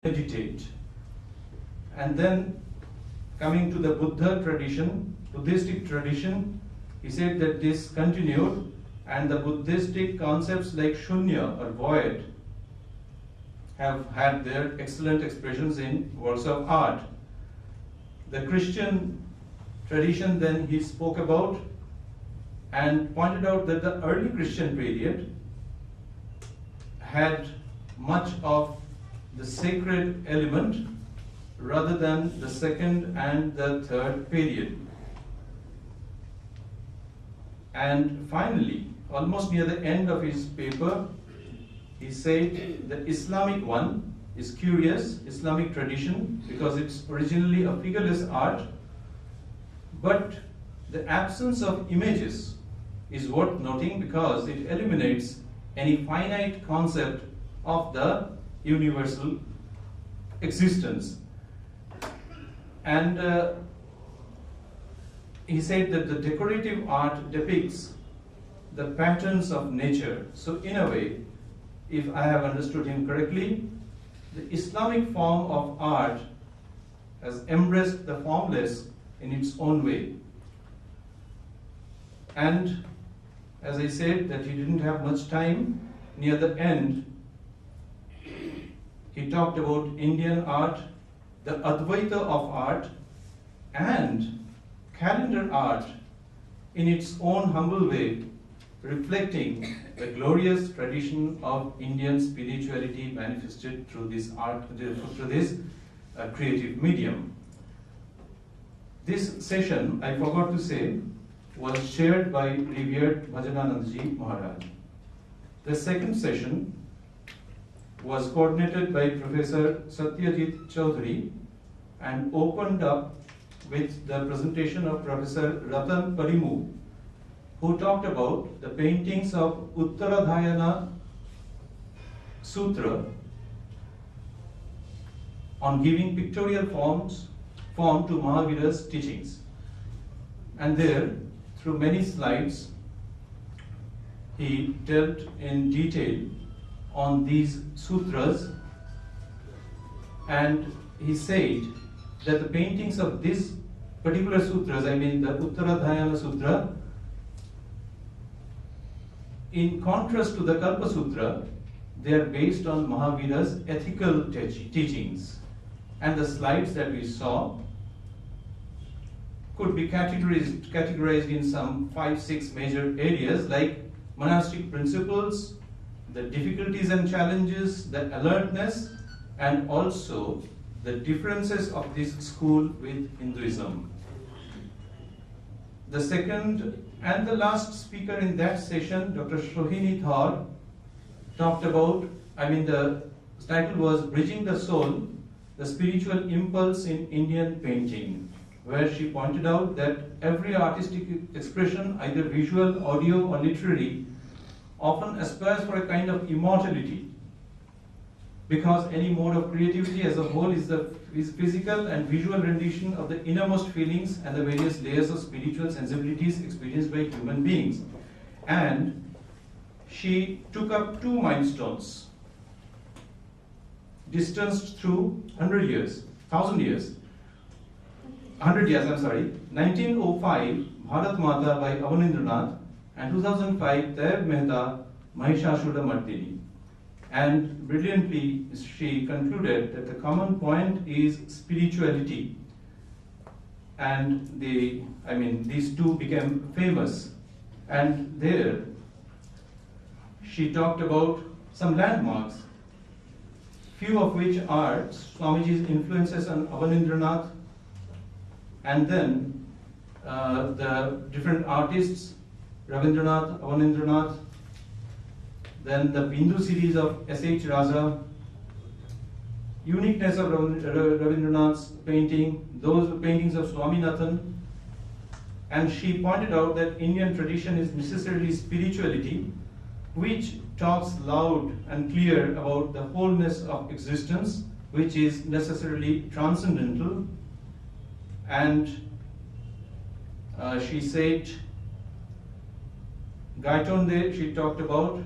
meditate. And then coming to the Buddhistic tradition, he said that this continued, and the Buddhistic concepts like shunya or void have had their excellent expressions in works of art. The Christian tradition then he spoke about and pointed out that the early Christian period had much of the sacred element rather than the second and the third period. And finally, almost near the end of his paper, he said the Islamic one is curious, Islamic tradition, because it's originally a figureless art, but the absence of images is worth noting because it eliminates any finite concept of the universal existence. And he said that the decorative art depicts the patterns of nature. So in a way, if I have understood him correctly, the Islamic form of art has embraced the formless in its own way. And as I said that he didn't have much time, near the end, he talked about Indian art, the Advaita of art, and calendar art in its own humble way, reflecting the glorious tradition of Indian spirituality manifested through this art, through this creative medium. This session, I forgot to say, was chaired by revered Bhajananandji Maharaj. The second session was coordinated by Professor Satyajit Chaudhary and opened up with the presentation of Professor Ratan Parimu, who talked about the paintings of Uttaradhyayana Sutra on giving pictorial form to Mahavira's teachings. And there, through many slides, he dealt in detail on these sutras, and he said that the paintings of these particular sutras, I mean the Uttaradhyayana Sutra, in contrast to the Kalpa Sutra, they are based on Mahavira's ethical teachings. And the slides that we saw could be categorized in some 5-6 major areas like monastic principles, the difficulties and challenges, the alertness, and also the differences of this school with Hinduism. The second and the last speaker in that session, Dr. Sohini Thor, talked about, the title was Bridging the Soul, the Spiritual Impulse in Indian Painting, where she pointed out that every artistic expression, either visual, audio, or literary, often aspires for a kind of immortality, because any mode of creativity as a whole is the physical and visual rendition of the innermost feelings and the various layers of spiritual sensibilities experienced by human beings. And she took up 2 milestones, distanced through 100 years, 1,000 years, 100 years, 1905, Bharat Mata by Avanindranath, and 2005, Taib Mehta, Mahishasura Mardini. And brilliantly, she concluded that the common point is spirituality. And these two became famous. And there, she talked about some landmarks, few of which are Swamiji's influences on Avanindranath, and then the different artists, Ravindranath, Avanindranath, then the Bindu series of S.H. Raza, uniqueness of Ravindranath's painting, those paintings of Swaminathan, and she pointed out that Indian tradition is necessarily spirituality, which talks loud and clear about the wholeness of existence, which is necessarily transcendental. And she said, Gaitonde, she talked about,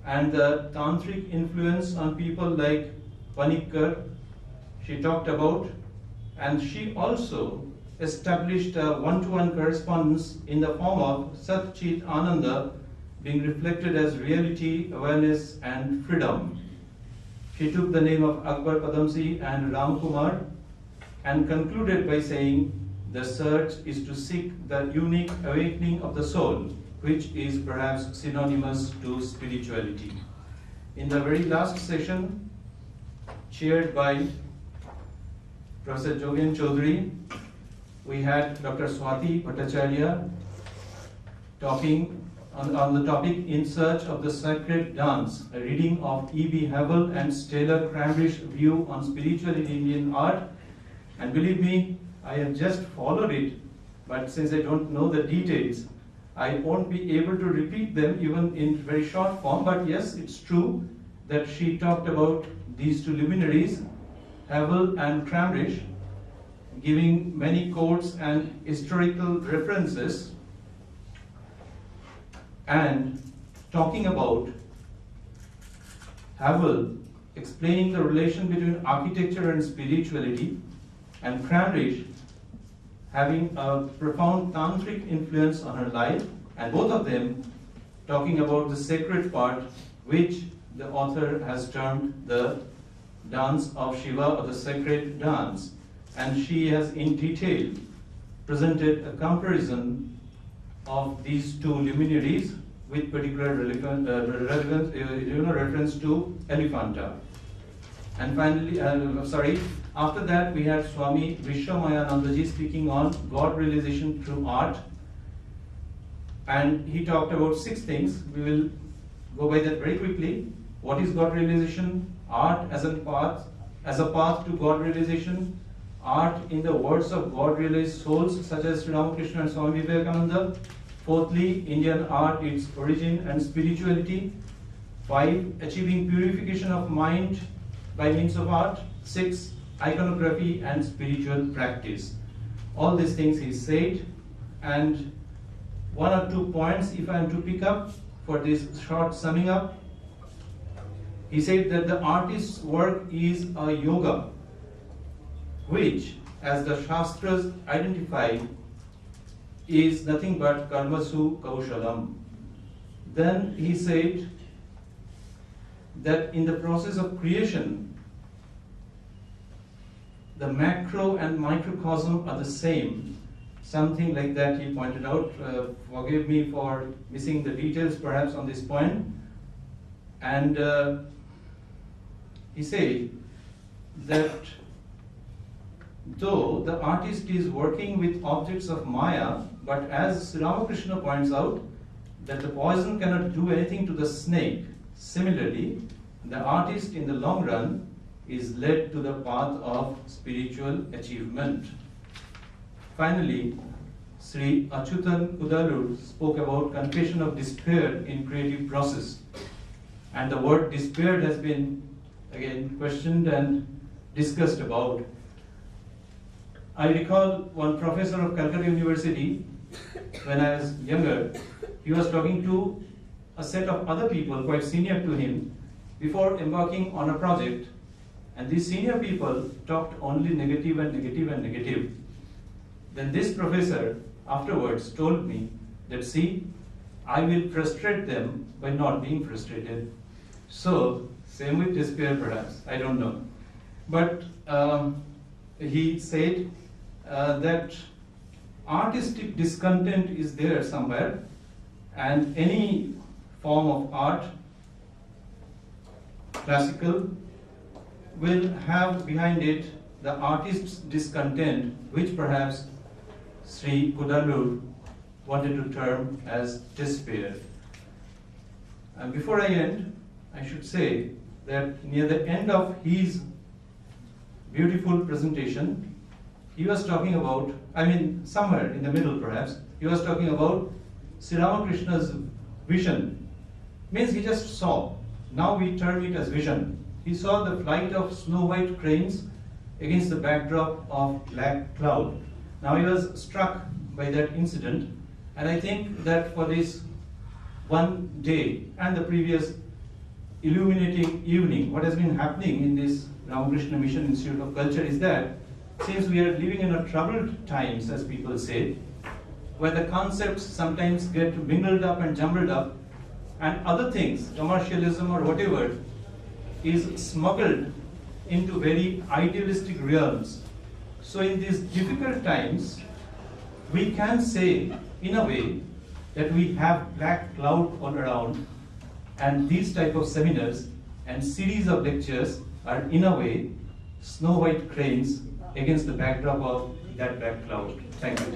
and the tantric influence on people like Panikkar, she talked about, and she also established a one-to-one correspondence in the form of Sat Chit Ananda being reflected as reality, awareness, and freedom. She took the name of Akbar Padamsi and Ram Kumar and concluded by saying, the search is to seek the unique awakening of the soul, which is perhaps synonymous to spirituality. In the very last session, chaired by Professor Jogen Chaudhary, we had Dr. Swati Bhattacharya talking on the topic In Search of the Sacred Dance, a reading of E.B. Havel and Stella Cranbridge's view on spiritual in Indian art. And believe me, I have just followed it, but since I don't know the details, I won't be able to repeat them even in very short form. But yes, it's true that she talked about these two luminaries, Havel and Cranbridge, giving many quotes and historical references, and talking about Havel explaining the relation between architecture and spirituality, and Cranbridge having a profound tantric influence on her life, and both of them talking about the sacred part, which the author has termed the dance of Shiva, or the sacred dance. And she has in detail presented a comparison of these two luminaries with particular reference to Elephanta. And finally, after that we had Swami Vishwamayanandaji speaking on God realization through art. And he talked about 6 things. We will go by that very quickly. What is God realization? Art as a path to God realization. Art in the words of God realized souls such as Sri Ramakrishna and Swami Vivekananda. Fourthly, Indian art, its origin and spirituality. 5, achieving purification of mind by means of art. 6, iconography and spiritual practice. All these things he said, and 1 or 2 points if I am to pick up for this short summing up. He said that the artist's work is a yoga, which, as the Shastras identify, is nothing but karmasu kaushalam. Then he said that in the process of creation, the macro and microcosm are the same. Something like that he pointed out. Forgive me for missing the details perhaps on this point. And he said that though the artist is working with objects of Maya, but as Ramakrishna points out, that the poison cannot do anything to the snake. Similarly, the artist in the long run is led to the path of spiritual achievement. Finally, Sri Achyutan Kudalur spoke about confession of despair in creative process. And the word despair has been again questioned and discussed about. I recall one professor of Calcutta University, when I was younger, he was talking to a set of other people quite senior to him before embarking on a project, and these senior people talked only negative and negative and negative. Then this professor afterwards told me that, see, I will frustrate them by not being frustrated. So, same with despair perhaps, I don't know. But he said that artistic discontent is there somewhere, and any form of art, classical, will have behind it the artist's discontent, which perhaps Sri Kudalur wanted to term as despair. And before I end, I should say that near the end of his beautiful presentation, he was talking about, somewhere in the middle perhaps, he was talking about Sri Ramakrishna's vision. Means he just saw. Now we term it as vision. He saw the flight of snow white cranes against the backdrop of black cloud. Now he was struck by that incident, and I think that for this one day and the previous illuminating evening, what has been happening in this Ramakrishna Mission Institute of Culture is that since we are living in a troubled times, as people say, where the concepts sometimes get mingled up and jumbled up, and other things, commercialism or whatever, is smuggled into very idealistic realms. So in these difficult times, we can say, in a way, that we have black cloud all around, and these type of seminars and series of lectures are, in a way, snow white cranes against the backdrop of that black cloud. Thank you.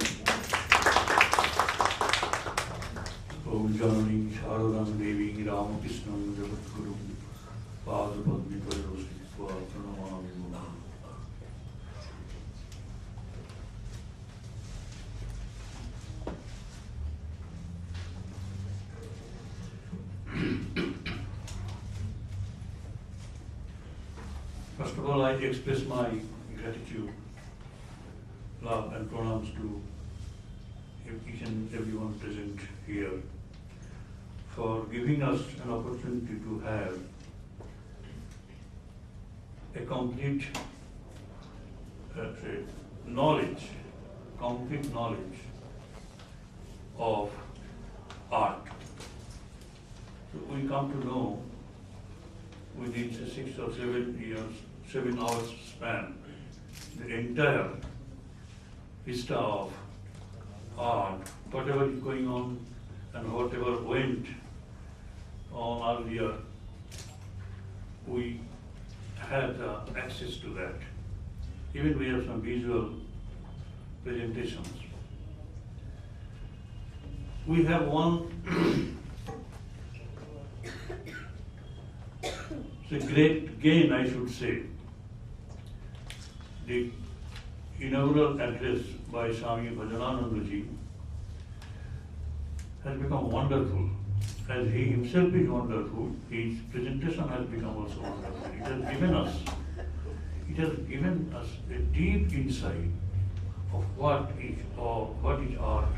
Om Janani Sharadam Devi Ramakrishnan Jagatguru Pada Padmi Payositva Pranamami Mudam. First of all, I express my gratitude, love and pranams to each and everyone present here for giving us an opportunity to have a complete complete knowledge of art. So we come to know within 6 or 7 years, 7 hours span, the entire vista of art, whatever is going on and whatever went on earlier, we had access to that. Even we have some visual presentations. We have one it's a great gain, I should say. The inaugural address by Swami Bhajananandaji has become wonderful. As he himself is wonderful, his presentation has become also wonderful. It has given us a deep insight of what is art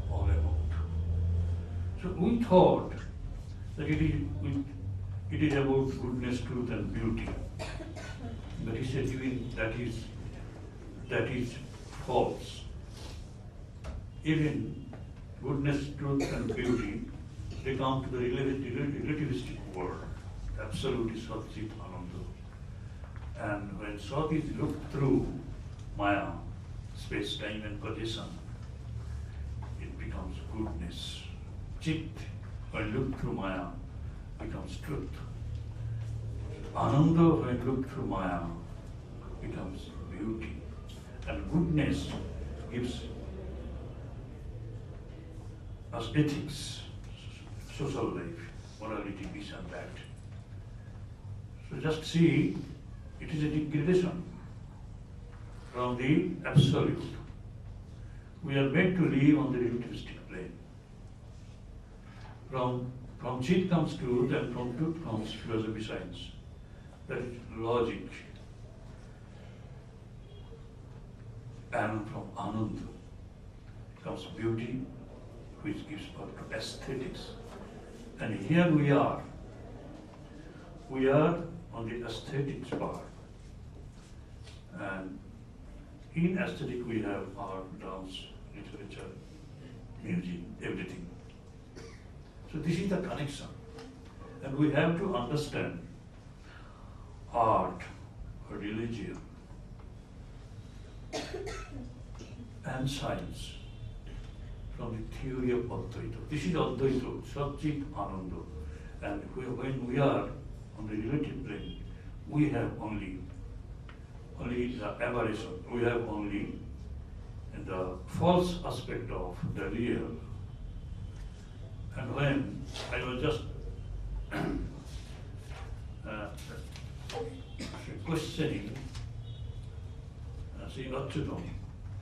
all about. So we thought that it is about goodness, truth and beauty. But he said even that is false. Even goodness, truth and beauty, they come to the relativistic world. Absolute is Sat Chit Ananda. And when Sat is looked through Maya, space, time and condition, it becomes goodness. Chit, when looked through Maya, becomes truth. Ananda, when looked through Maya, becomes beauty. And goodness gives us ethics, social life, morality, peace and that. So just see, it is a degradation from the absolute. We are made to live on the relativistic plane. From Chit comes truth and from truth comes philosophy science. That is logic. And from Ananda comes beauty, which gives birth to aesthetics. And here we are on the aesthetics part. And in aesthetic we have art, dance, literature, music, everything. So this is the connection. And we have to understand art, religion, and science from the theory of Advaita. This is Advaita, Sat Chit Ananda. And when we are on the relative plane, we have only the aberration. We have only the false aspect of the real. And when I was just questioning, saying Achyutam,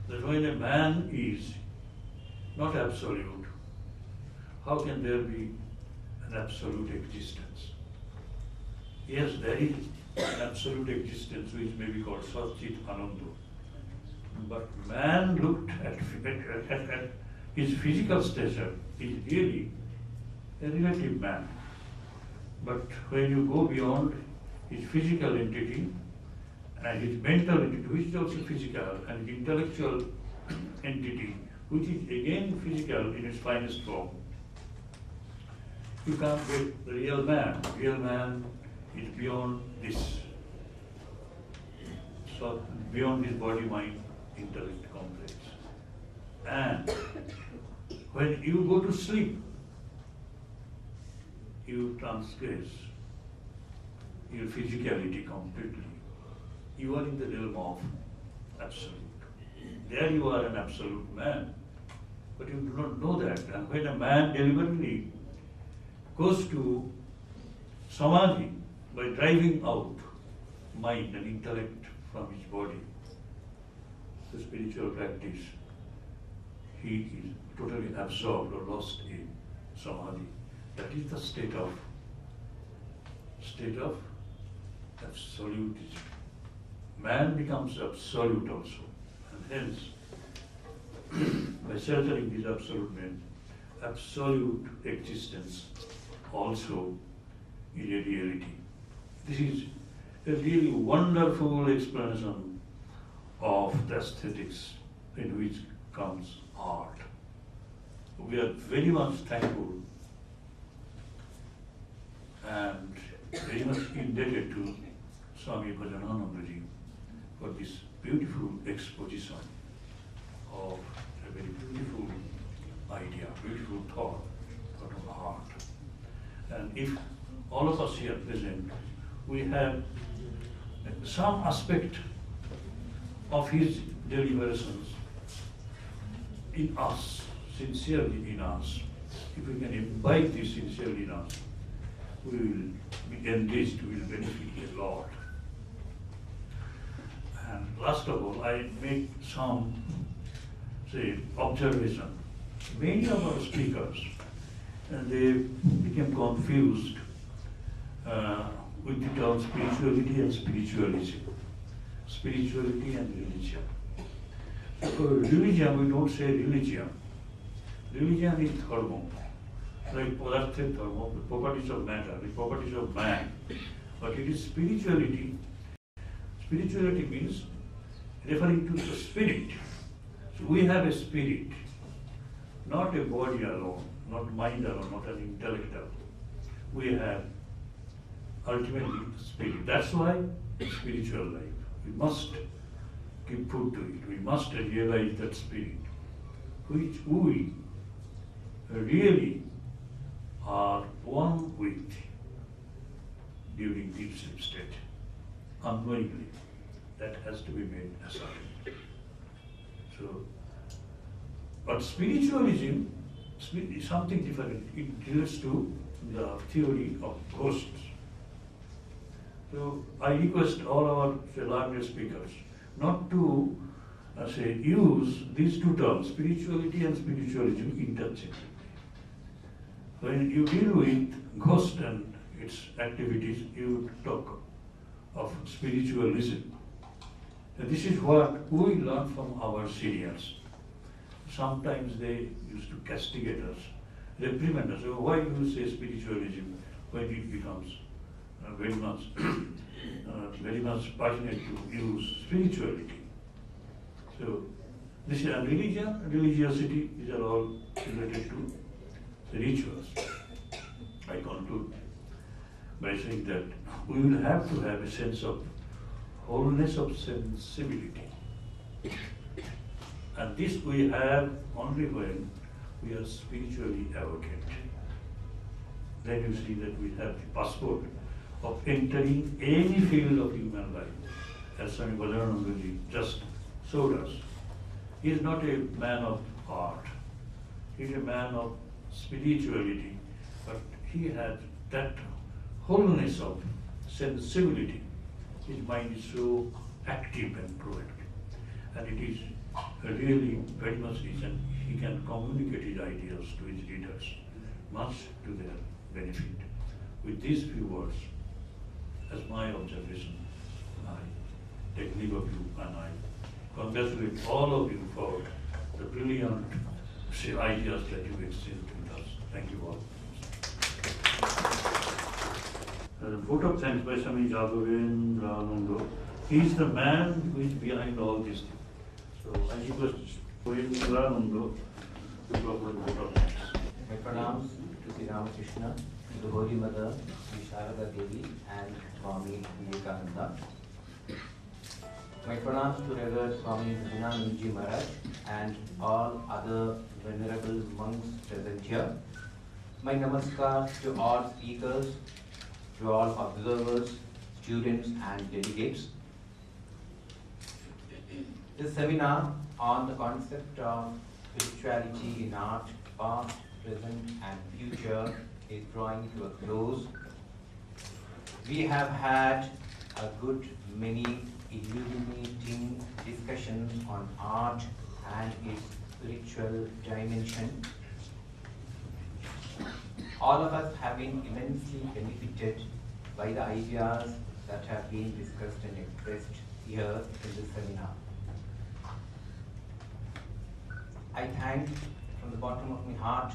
that when a man is not absolute, how can there be an absolute existence? Yes, there is an absolute existence which may be called Sat Chit Ananda. But man looked at his physical stature is really a relative man. But when you go beyond his physical entity and his mental entity, which is also physical, and his intellectual entity, which is again physical in its finest form, you can't get the real man. Real man is beyond this. So beyond this body, mind, intellect complex. And when you go to sleep, you transgress your physicality completely. You are in the realm of absolute. There you are an absolute man, but you do not know that. And when a man deliberately goes to samadhi by driving out mind and intellect from his body, the spiritual practice, he is totally absorbed or lost in samadhi. That is the state of absolutism. Man becomes absolute also, and hence, by searching this absolute man, absolute existence also is a reality. This is a really wonderful explanation of the aesthetics in which comes art. We are very much thankful and very much indebted to Swami Bhajananandaji for this beautiful exposition of a very beautiful idea, beautiful thought on art. And if all of us here present, we have some aspect of his deliberations in us, sincerely in us, if we can imbibe this sincerely in us, we will be enriched, we will benefit a lot. And last of all, I make some, observation. Many of our speakers, they became confused with the term spirituality and spiritualism, spirituality and religion. So for religion, we don't say religion. Religion is dharma, like padartha dharma, the properties of matter, the properties of man. But it is spirituality. Spirituality means referring to the spirit. So we have a spirit, not a body alone, not mind alone, not an intellect alone. We have ultimately the spirit. That's why spiritual life. We must give food to it. We must realize that spirit, which we really are one with during deep sleep state. Unknowingly, that has to be made ascertained. So, but spiritualism is something different. It relates to the theory of ghosts. So I request all our learned speakers not to use these two terms, spirituality and spiritualism, interchangeably. When you deal with ghost and its activities, you talk of spiritualism. And this is what we learn from our seniors. Sometimes they used to castigate us, reprimand us. Oh, why do you say spiritualism when it becomes very much passionate to use spirituality? So this is a religion, religiosity, these are all related to the rituals. I conclude by saying that we will have to have a sense of wholeness of sensibility. And this we have only when we are spiritually awakened. Then you see that we have the passport of entering any field of human life, as Swami Bhajananandaji just showed us. He is not a man of art, he is a man of spirituality, but he had that wholeness of sensibility. His mind is so active and proactive, and it is really very much rich, and he can communicate his ideas to his readers, much to their benefit. With these few words, as my observation, I take leave of you, and I congratulate all of you for the brilliant ideas that you exchanged with us. Thank you all. vote of thanks by Swami Jadavendra Anando. He is the man who is behind all these things. So I request Jadavendra Anando to offer the vote of thanks. My pranams to Sri Ramakrishna, to the Holy Mother, Sri Sharada Devi and Swami Vivekananda. My pranams to Reverend Swami Vivekananda Maharaj and all other venerable monks present here. My namaskar to all speakers, to all observers, students and delegates. This seminar on the concept of spirituality in art, past, present and future is drawing to a close. We have had a good many illuminating discussions on art and its spiritual dimension. All of us have been immensely benefited by the ideas that have been discussed and expressed here in this seminar. I thank from the bottom of my heart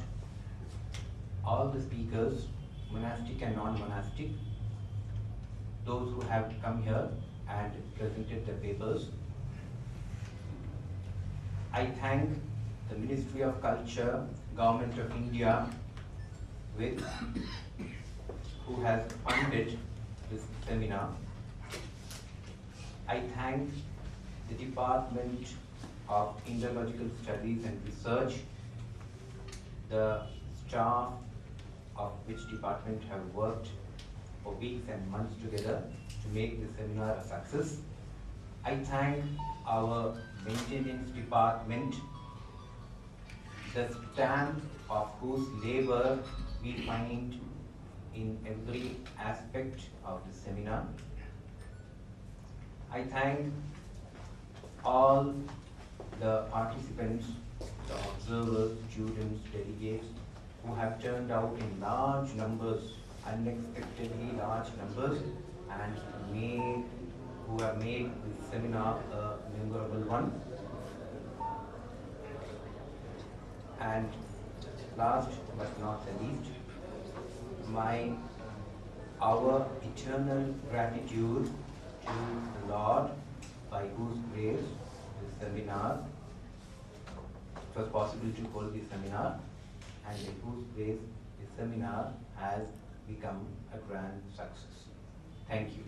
all the speakers, monastic and non-monastic, those who have come here and presented their papers. I thank the Ministry of Culture, Government of India, who has funded this seminar. I thank the Department of Indological Studies and Research, the staff of which department have worked for weeks and months together to make this seminar a success. I thank our maintenance department, the stamp of whose labor we find in every aspect of the seminar. I thank all the participants, the observers, students, delegates, who have turned out in large numbers, unexpectedly large numbers, and who have made this seminar a memorable one. And last but not the least, our eternal gratitude to the Lord, by whose grace this seminar, it was possible to hold this seminar, and by whose grace this seminar has become a grand success. Thank you.